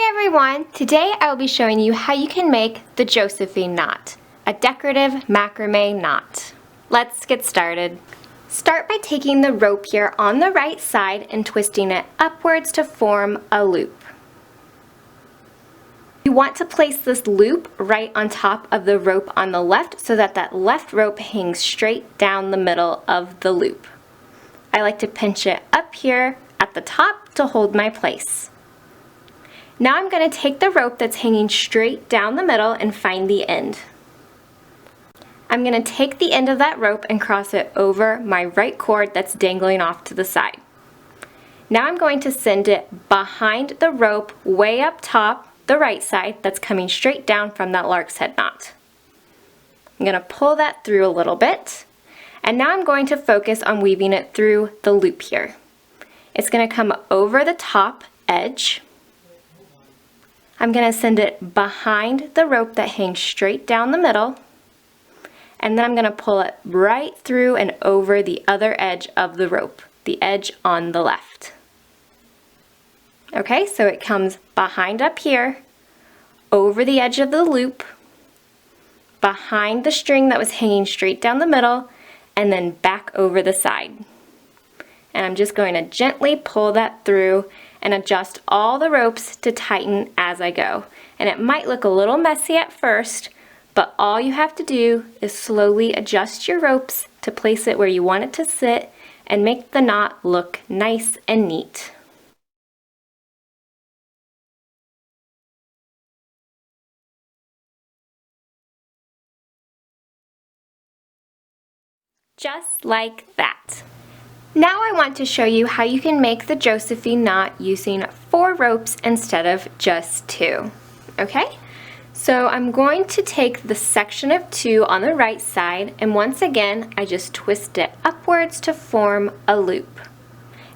everyone! Today I will be showing you how you can make the Josephine knot, a decorative macrame knot. Let's get started. Start by taking the rope here on the right side and twisting it upwards to form a loop. You want to place this loop right on top of the rope on the left so that that left rope hangs straight down the middle of the loop. I like to pinch it up here at the top to hold my place. Now I'm going to take the rope that's hanging straight down the middle and find the end. I'm going to take the end of that rope and cross it over my right cord that's dangling off to the side. Now I'm going to send it behind the rope way up top, the right side, that's coming straight down from that lark's head knot. I'm going to pull that through a little bit, and now I'm going to focus on weaving it through the loop here. It's going to come over the top edge. I'm going to send it behind the rope that hangs straight down the middle, and then I'm going to pull it right through and over the other edge of the rope, the edge on the left. Okay, so it comes behind up here, over the edge of the loop, behind the string that was hanging straight down the middle, and then back over the side. And I'm just going to gently pull that through and adjust all the ropes to tighten as I go. And it might look a little messy at first, but all you have to do is slowly adjust your ropes to place it where you want it to sit and make the knot look nice and neat. Just like that. Now I want to show you how you can make the Josephine knot using 4 ropes instead of just 2. Okay? So I'm going to take the section of 2 on the right side, and once again I just twist it upwards to form a loop.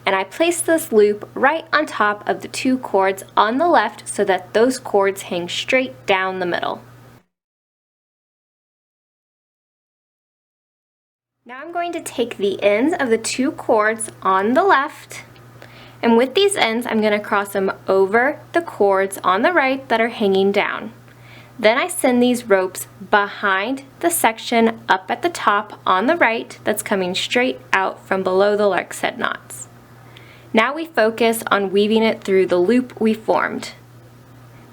And I place this loop right on top of the 2 cords on the left so that those cords hang straight down the middle. Now I'm going to take the ends of the 2 cords on the left, and with these ends I'm going to cross them over the cords on the right that are hanging down. Then I send these ropes behind the section up at the top on the right that's coming straight out from below the lark's head knots. Now we focus on weaving it through the loop we formed.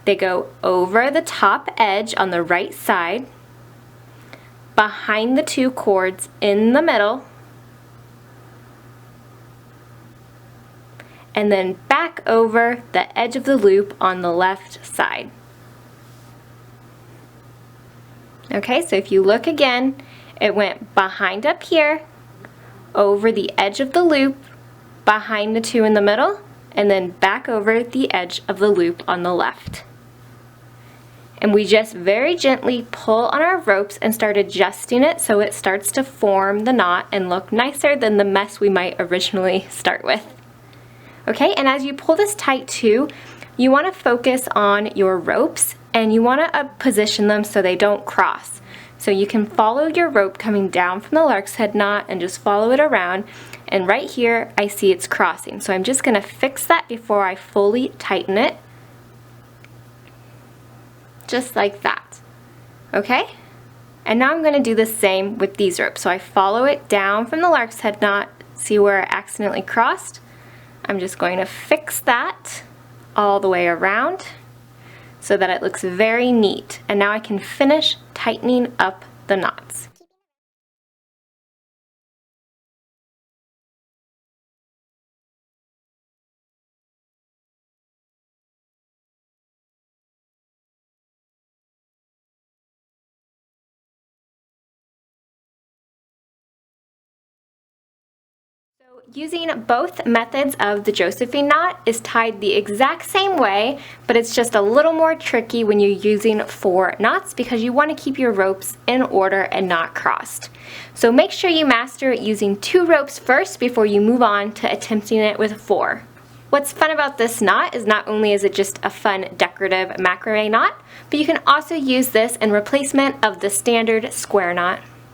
They go over the top edge on the right side, behind the 2 cords in the middle, and then back over the edge of the loop on the left side. Okay, so if you look again, it went behind up here, over the edge of the loop, behind the 2 in the middle, and then back over the edge of the loop on the left. And we just very gently pull on our ropes and start adjusting it so it starts to form the knot and look nicer than the mess we might originally start with. Okay, and as you pull this tight too, you want to focus on your ropes and you want to position them so they don't cross. So you can follow your rope coming down from the lark's head knot and just follow it around. And right here I see it's crossing. So I'm just going to fix that before I fully tighten it. Just like that. Okay? And now I'm going to do the same with these ropes. So I follow it down from the lark's head knot, see where I accidentally crossed. I'm just going to fix that all the way around so that it looks very neat. And now I can finish tightening up the knots. So using both methods of the Josephine knot is tied the exact same way, but it's just a little more tricky when you're using 4 knots because you want to keep your ropes in order and not crossed. So make sure you master using 2 ropes first before you move on to attempting it with 4. What's fun about this knot is not only is it just a fun decorative macrame knot, but you can also use this in replacement of the standard square knot.